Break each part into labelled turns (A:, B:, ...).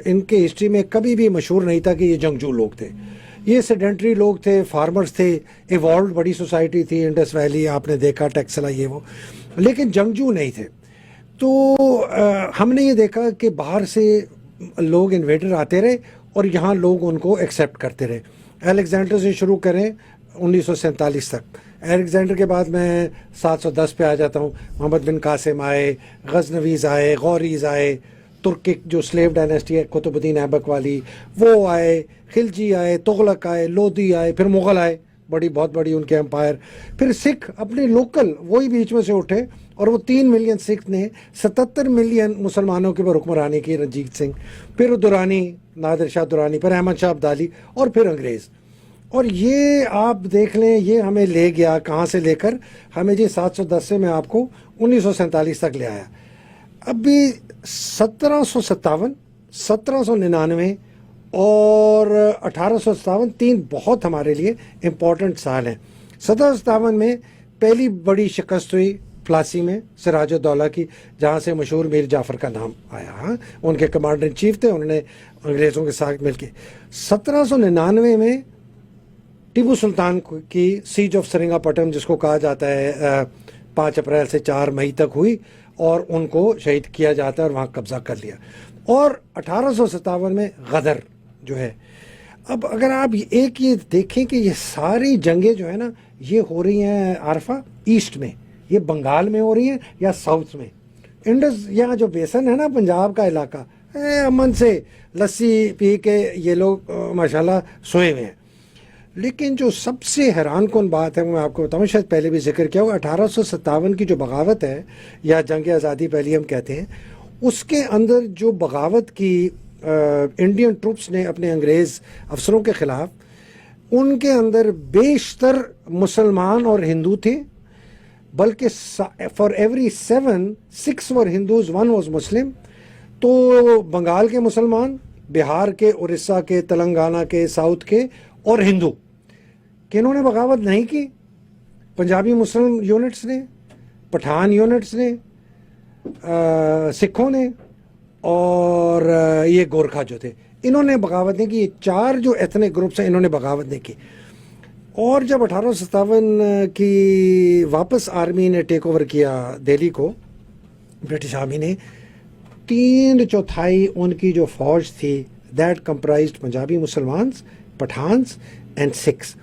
A: ان کے ہسٹری میں کبھی بھی مشہور نہیں تھا کہ یہ جنگجو لوگ تھے. یہ سیڈنٹری لوگ تھے, فارمرز تھے, ایوالوڈ بڑی سوسائٹی تھی, انڈس ویلی آپ نے دیکھا, ٹیکسلا, یہ وہ, لیکن جنگجو نہیں تھے. تو ہم نے یہ دیکھا کہ باہر سے لوگ انویڈر آتے رہے اور یہاں لوگ ان کو ایکسیپٹ کرتے رہے. الیگزینڈر سے شروع کریں 1947 تک. الیگزینڈر کے بعد میں 710 پہ آ جاتا ہوں. محمد بن قاسم آئے, غزنویز آئے, غوریز آئے, ترکک جو سلیو ڈائنیسٹی ہے قطب الدین ایبک والی وہ آئے, خلجی آئے, تغلق آئے, لودھی آئے, پھر مغل آئے, بہت بڑی ان کے امپائر. پھر سکھ اپنے لوکل وہی بیچ میں سے اٹھے اور وہ 3 ملین سکھ نے 77 ملین مسلمانوں کے اوپر حکمرانی کی, رنجیت سنگھ, پھر دورانی, نادر شاہ دورانی, پھر احمد شاہ ابدالی, اور پھر انگریز. اور یہ آپ دیکھ لیں یہ ہمیں لے گیا کہاں سے لے کر, ہمیں جی 710 سے میں آپ کو 1947 تک لے آیا. ابھی 1757, 1799 اور 1857 3 بہت ہمارے لیے امپورٹنٹ سال ہیں. 1757 میں پہلی بڑی شکست ہوئی پلاسی میں سراج الدولہ کی, جہاں سے مشہور میر جعفر کا نام آیا. ان کے کمانڈر ان چیف تھے, انہوں نے انگریزوں کے ساتھ مل کے. 1799 میں ٹیپو سلطان کی سیج آف سرنگا پٹم, جس کو کہا جاتا ہے 5 اپریل سے 4 مئی تک ہوئی, اور ان کو شہید کیا جاتا ہے اور وہاں قبضہ کر لیا. اور 1857 میں غدر جو ہے. اب اگر آپ ایک یہ دیکھیں کہ یہ ساری جنگیں جو ہے نا یہ ہو رہی ہیں عارفہ ایسٹ میں, یہ بنگال میں ہو رہی ہیں یا ساؤتھ میں. انڈس یہاں جو بیسن ہے نا پنجاب کا علاقہ, امن سے لسی پی کے یہ لوگ ماشاءاللہ سوئے ہوئے ہیں. لیکن جو سب سے حیران کن بات ہے وہ میں آپ کو بتاؤں, شاید پہلے بھی ذکر کیا ہوا, 1857 کی جو بغاوت ہے یا جنگ آزادی پہلی ہم کہتے ہیں, اس کے اندر جو بغاوت کی انڈین ٹروپس نے اپنے انگریز افسروں کے خلاف, ان کے اندر بیشتر مسلمان اور ہندو تھے, بلکہ for every 7, 6 were Hindus, 1 was مسلم. تو بنگال کے مسلمان, بہار کے, اڑیسہ کے, تلنگانہ کے, ساؤتھ کے اور ہندو, کہ انہوں نے بغاوت نہیں کی. پنجابی مسلم یونٹس نے, پٹھان یونٹس نے, سکھوں نے, اور یہ گورکھا جو تھے, انہوں نے بغاوت نہیں کی. یہ 4 جو ایتھنک گروپس ہیں انہوں نے بغاوت نہیں کی. اور جب 1857 کی واپس آرمی نے ٹیک اوور کیا دہلی کو, برٹش آرمی نے, 3/4 ان کی جو فوج تھی that comprised Punjabi Musalmans, Pathans and Sikhs.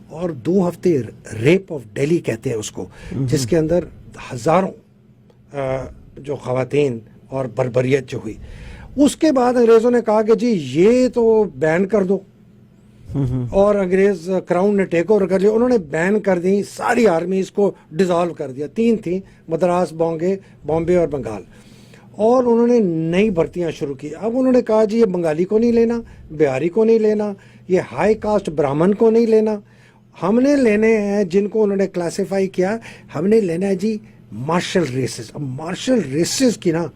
A: اور 2 ہفتے ریپ آف ڈیلی کہتے ہیں اس کو, جس کے اندر ہزاروں جو خواتین اور بربریت جو ہوئی. اس کے بعد انگریزوں نے کہا کہ جی یہ تو بین کر دو, اور انگریز کراؤن نے ٹیک اوور کر لیا. انہوں نے بین کر دی ساری آرمیز کو, ڈیزالو کر دیا. 3 تھیں, مدراس, بامبے اور بنگال. اور انہوں نے نئی بھرتیاں شروع کی. اب انہوں نے کہا جی یہ بنگالی کو نہیں لینا, بہاری کو نہیں لینا, یہ ہائی کاسٹ برہمن کو نہیں لینا, ہم نے لینے ہیں جن کو انہوں نے کلاسیفائی کیا, ہم نے لینا ہے جی مارشل ریسز. اب مارشل ریسز کی نا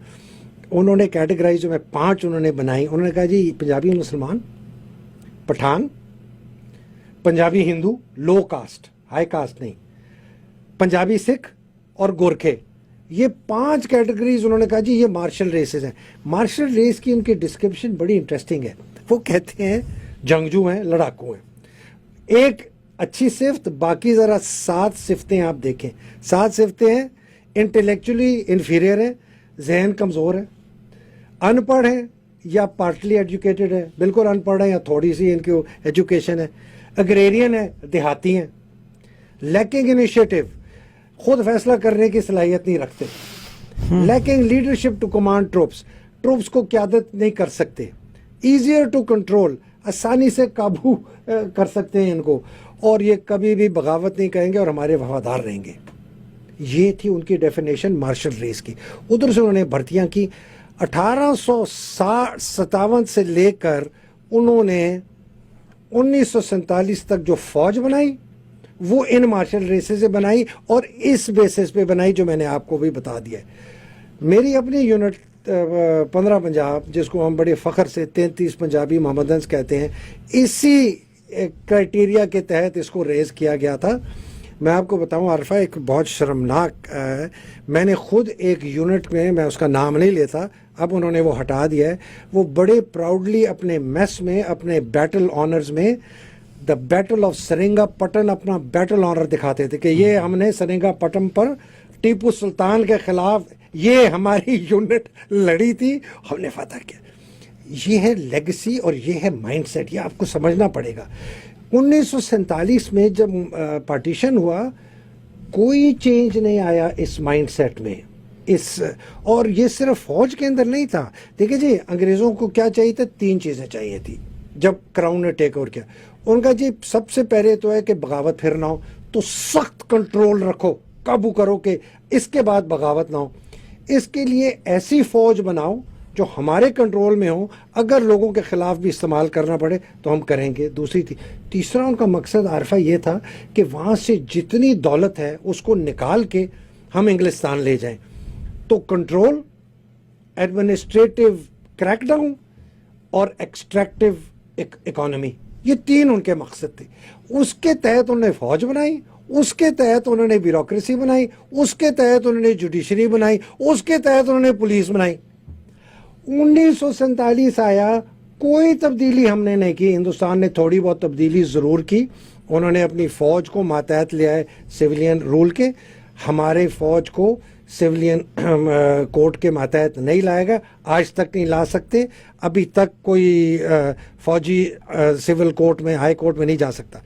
A: انہوں نے کیٹیگرائز میں 5 انہوں نے بنائی. انہوں نے کہا جی پنجابی مسلمان, پٹھان, پنجابی ہندو لو کاسٹ, ہائی کاسٹ نہیں, پنجابی سکھ اور گورکھے, یہ 5 کیٹیگریز انہوں نے کہا جی یہ مارشل ریسز ہیں. مارشل ریس کی ان کی ڈسکرپشن بڑی انٹرسٹنگ ہے. وہ کہتے ہیں جنگجو ہیں, لڑاکو ہیں. ایک اچھی صفت, باقی ذرا 7 صفتیں آپ دیکھیں. 7 صفتیں ہیں, انٹلیکچولی انفیریئر ہیں, ذہن کمزور ہے, ان پڑھ ہیں یا پارٹلی ایجوکیٹڈ ہے, بالکل ان پڑھ ہیں یا تھوڑی سی ان کی ایجوکیشن ہے, اگریرین ہے, دیہاتی ہیں, لیکنگ انیشیٹو, خود فیصلہ کرنے کی صلاحیت نہیں رکھتے, lacking leadership to command troops, troops کو قیادت نہیں کر سکتے, ایزیئر ٹو کنٹرول, آسانی سے قابو کر سکتے ہیں ان کو, اور یہ کبھی بھی بغاوت نہیں کریں گے اور ہمارے وفادار رہیں گے. یہ تھی ان کی ڈیفینیشن مارشل ریس کی. ادھر سے انہوں نے بھرتیاں کی. 1857 سے لے کر انہوں نے 1947 تک جو فوج بنائی وہ ان مارشل ریسز سے بنائی, اور اس بیسس پہ بنائی جو میں نے آپ کو بھی بتا دیا ہے. میری اپنی یونٹ 15 پنجاب, جس کو ہم بڑے فخر سے 33 پنجابی محمدنز کہتے ہیں, اسی کرائٹیریا کے تحت اس کو ریز کیا گیا تھا. میں آپ کو بتاؤں عارفہ, ایک بہت شرمناک, میں نے خود ایک یونٹ میں اس کا نام نہیں لیتا, اب انہوں نے وہ ہٹا دیا ہے. وہ بڑے پراؤڈلی اپنے میس میں اپنے بیٹل آنرز میں دا بیٹل آف سرنگا پٹن اپنا بیٹل آنر دکھاتے تھے کہ یہ ہم نے سرنگا پٹن پر ٹیپو سلطان کے خلاف یہ ہماری یونٹ لڑی تھی, ہم نے فتح کیا. یہ ہے لیگسی اور یہ ہے مائنڈ سیٹ, یہ آپ کو سمجھنا پڑے گا. 1947 میں جب پارٹیشن ہوا کوئی چینج نہیں آیا اس مائنڈ سیٹ میں, اور یہ صرف فوج کے اندر نہیں تھا. دیکھیں جی, انگریزوں کو کیا چاہیے تھا؟ 3 چیزیں چاہیے تھی جب کراؤن نے ٹیک اوور کیا. ان کا جی سب سے پہلے تو ہے کہ بغاوت پھر نہ ہو, تو سخت کنٹرول رکھو, قابو کرو کہ اس کے بعد بغاوت نہ ہو. اس کے لیے ایسی فوج بناؤ جو ہمارے کنٹرول میں ہو, اگر لوگوں کے خلاف بھی استعمال کرنا پڑے تو ہم کریں گے. تیسرا ان کا مقصد عارفہ یہ تھا کہ وہاں سے جتنی دولت ہے اس کو نکال کے ہم انگلستان لے جائیں. تو کنٹرول, ایڈمنسٹریٹو کریک ڈاؤن اور ایکسٹریکٹیو اکانومی, یہ 3 ان کے مقصد تھے. اس کے تحت انہوں نے فوج بنائی, اس کے تحت انہوں نے بیوروکریسی بنائی, اس کے تحت انہوں نے جوڈیشری بنائی, اس کے تحت انہوں نے پولیس بنائی. 1947 آیا, کوئی تبدیلی ہم نے نہیں کی. ہندوستان نے تھوڑی بہت تبدیلی ضرور کی. انہوں نے اپنی فوج کو ماتحت لیا ہے سویلین رول کے. ہمارے فوج کو سویلین کوڈ کے ماتحت نہیں لائے گا, آج تک نہیں لا سکتے. ابھی تک کوئی فوجی سول کورٹ میں, ہائی کورٹ میں نہیں جا سکتا.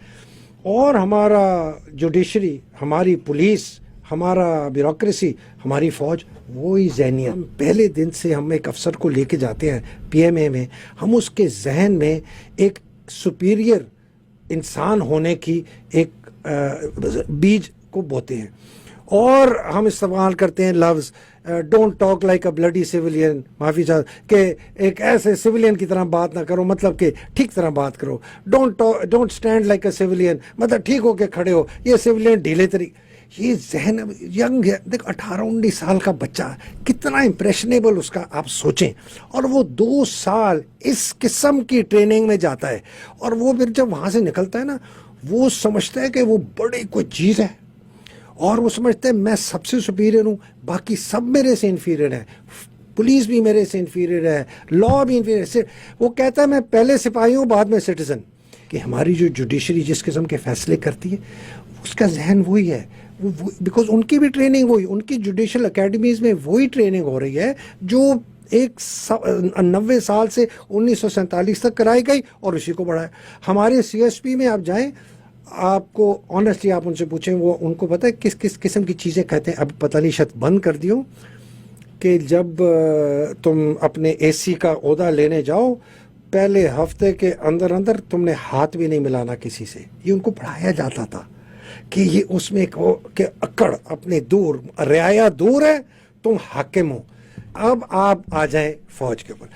A: اور ہمارا جوڈیشری, ہماری پولیس, ہمارا بیوروکریسی, ہماری فوج وہی ذہنیت. پہلے دن سے ہم ایک افسر کو لے کے جاتے ہیں پی ایم اے میں, ہم اس کے ذہن میں ایک سپیریئر انسان ہونے کی ایک بیج کو بوتے ہیں, اور ہم استعمال کرتے ہیں لفظ don't talk like a bloody civilian, معافی چاہ کہ ایک ایسے سویلین کی طرح بات نہ کرو, مطلب کہ ٹھیک طرح بات کرو. Don't stand like a civilian, مطلب ٹھیک ہو کے کھڑے ہو. یہ سویلین ڈھیلے طریقے, یہ ذہن ینگ ہے. دیکھ 18-19 سال کا بچہ کتنا امپریشنیبل اس کا, آپ سوچیں. اور وہ 2 سال اس قسم کی ٹریننگ میں جاتا ہے, اور وہ پھر جب وہاں سے نکلتا ہے نا, وہ سمجھتا ہے کہ وہ بڑی کوئی چیز ہے, اور وہ سمجھتے ہیں میں سب سے سپیریئر ہوں, باقی سب میرے سے انفیریئر ہیں, پولیس بھی میرے سے انفیریئر ہے, لا بھی انفیریئر. وہ کہتا ہے میں پہلے سپاہی ہوں بعد میں سٹیزن. کہ ہماری جو جوڈیشری جس قسم کے فیصلے کرتی ہے, اس کا ذہن وہی ہے. بیکاز ان کی بھی ٹریننگ وہی, ان کی جوڈیشل اکیڈمیز میں وہی ٹریننگ ہو رہی ہے جو 90 سال سے 1947 تک کرائی گئی, اور اسی کو بڑھایا. ہمارے سی ایس پی میں آپ جائیں, آپ کو آنیسٹلی آپ ان سے پوچھیں, وہ ان کو پتہ ہے کس قسم کی چیزیں کہتے ہیں. اب پتہ نہیں شاید بند کر دیوں کہ جب تم اپنے اے سی کا عہدہ لینے جاؤ, پہلے ہفتے کے اندر تم نے ہاتھ بھی نہیں ملانا کسی سے. یہ ان کو پڑھایا جاتا تھا کہ یہ اس میں کہ اکڑ اپنے دور, رعایا دور ہے, تم حاکم ہو. اب آپ آ جائیں فوج کے اوپر.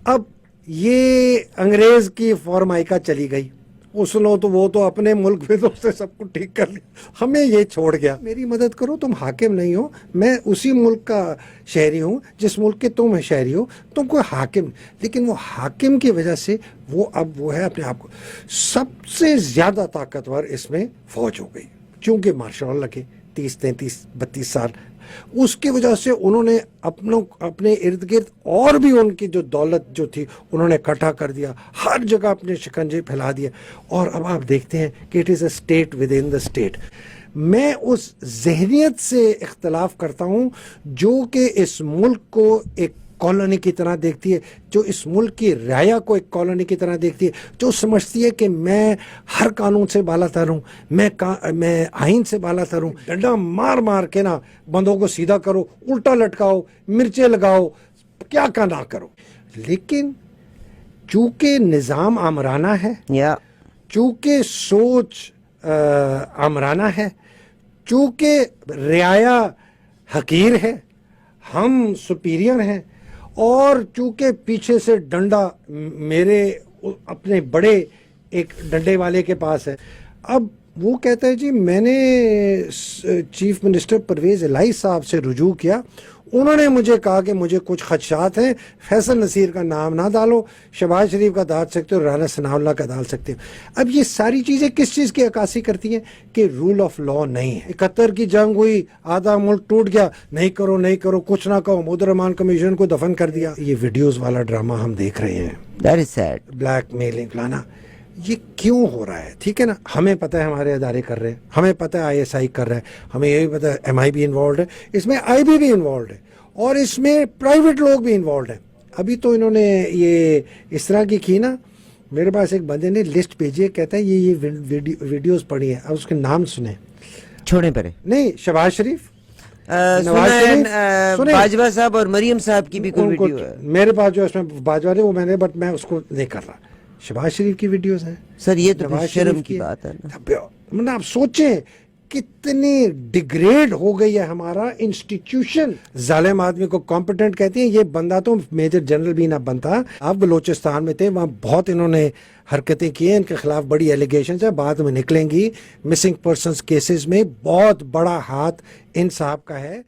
A: اب یہ انگریز کی فارمائکا چلی گئی, اس لو تو وہ تو اپنے ملک میں تو سے سب کو ٹھیک کر لیا, ہمیں یہ چھوڑ گیا. میری مدد کرو, تم حاکم نہیں ہو, میں اسی ملک کا شہری ہوں جس ملک کے تم شہری ہو, تم کوئی حاکم. لیکن وہ حاکم کی وجہ سے وہ اب وہ ہے اپنے آپ کو سب سے زیادہ طاقتور اس میں فوج ہو گئی, چونکہ مارشل لا کے 30-32 سال. اس کی وجہ سے انہوں نے اپنے ارد گرد اور بھی ان کی جو دولت جو تھی انہوں نے اکٹھا کر دیا, ہر جگہ اپنے شکنجے پھیلا دیا. اور اب آپ دیکھتے ہیں کہ it is a state with in the state. میں اس ذہنیت سے اختلاف کرتا ہوں جو کہ اس ملک کو ایک کالونی کی طرح دیکھتی ہے, جو اس ملک کی رعایا کو ایک کالونی کی طرح دیکھتی ہے, جو سمجھتی ہے کہ میں ہر قانون سے بالا تر ہوں, میں آئین سے بالا تر ہوں. ڈنڈا مار مار کے نا بندوں کو سیدھا کرو, الٹا لٹکاؤ, مرچیں لگاؤ, کیا نہ کرو. لیکن چونکہ نظام آمرانہ ہے, چونکہ سوچ آمرانہ ہے, چونکہ رعایا حقیر ہے, ہم سپیریئر ہیں, اور چونکہ پیچھے سے ڈنڈا میرے اپنے بڑے ایک ڈنڈے والے کے پاس ہے. اب وہ کہتا ہے جی میں نے چیف منسٹر پرویز الہی صاحب سے رجوع کیا, انہوں نے مجھے کہا کہ مجھے کچھ خدشات ہیں, فیصل نصیر کا نام نہ ڈالو, شہباز شریف کا ڈال سکتے ہو, رانا ثناء اللہ کا ڈال سکتے ہو. اب یہ ساری چیزیں کس چیز کی عکاسی کرتی ہیں کہ رول آف لا نہیں ہے. 71 کی جنگ ہوئی, آدھا ملک ٹوٹ گیا, نہیں کرو نہیں کرو, کچھ نہ کہو, محمود الرحمان کمیشن کو دفن کر دیا. یہ ویڈیوز والا ڈرامہ ہم دیکھ رہے ہیں,
B: That is sad.
A: Black mailing فلانا, یہ کیوں ہو رہا ہے؟ ٹھیک ہے نا, ہمیں پتہ ہے ہمارے ادارے کر رہے ہیں, ہمیں پتہ ہے ISI کر رہا ہے, ہمیں یہ بھی پتہ ہے MI بھی انوالوڈ ہے, اس میں IB بھی انوالوڈ ہے, اور اس میں پرائیویٹ لوگ بھی انوالوڈ ہیں. ابھی تو انہوں نے یہ اس طرح کی نا, میرے پاس ایک بندے نے لسٹ بھیجی ہے, کہتا ہے یہ ویڈیوز پڑھی ہیں, اب اس کے نام سنیں.
B: چھوڑیں پڑے.
A: نہیں, شہباز شریف, نواز شریف,
B: باجوہ صاحب اور مریم صاحب کی بھی کوئی ویڈیو ہے
A: میرے پاس جو اس میں باجوہ نے, وہ میں نے, بٹ میں اس کو نہیں کر رہا. شہباز شریف کی ویڈیوز ہیں
B: سر, یہ تو شرم کی بات ہے نا.
A: آپ سوچیں کتنی ڈیگریڈ ہو گئی ہے ہمارا انسٹیٹیوشن. ظالم آدمی کو کمپیٹنٹ کہتی ہیں, یہ بندہ تو میجر جنرل بھی نہ بنتا. آپ بلوچستان میں تھے, وہاں بہت انہوں نے حرکتیں کی ہیں, ان کے خلاف بڑی ایلیگیشنز ہیں, بعد میں نکلیں گی. مسنگ پرسنز کیسز میں بہت بڑا ہاتھ ان صاحب کا ہے.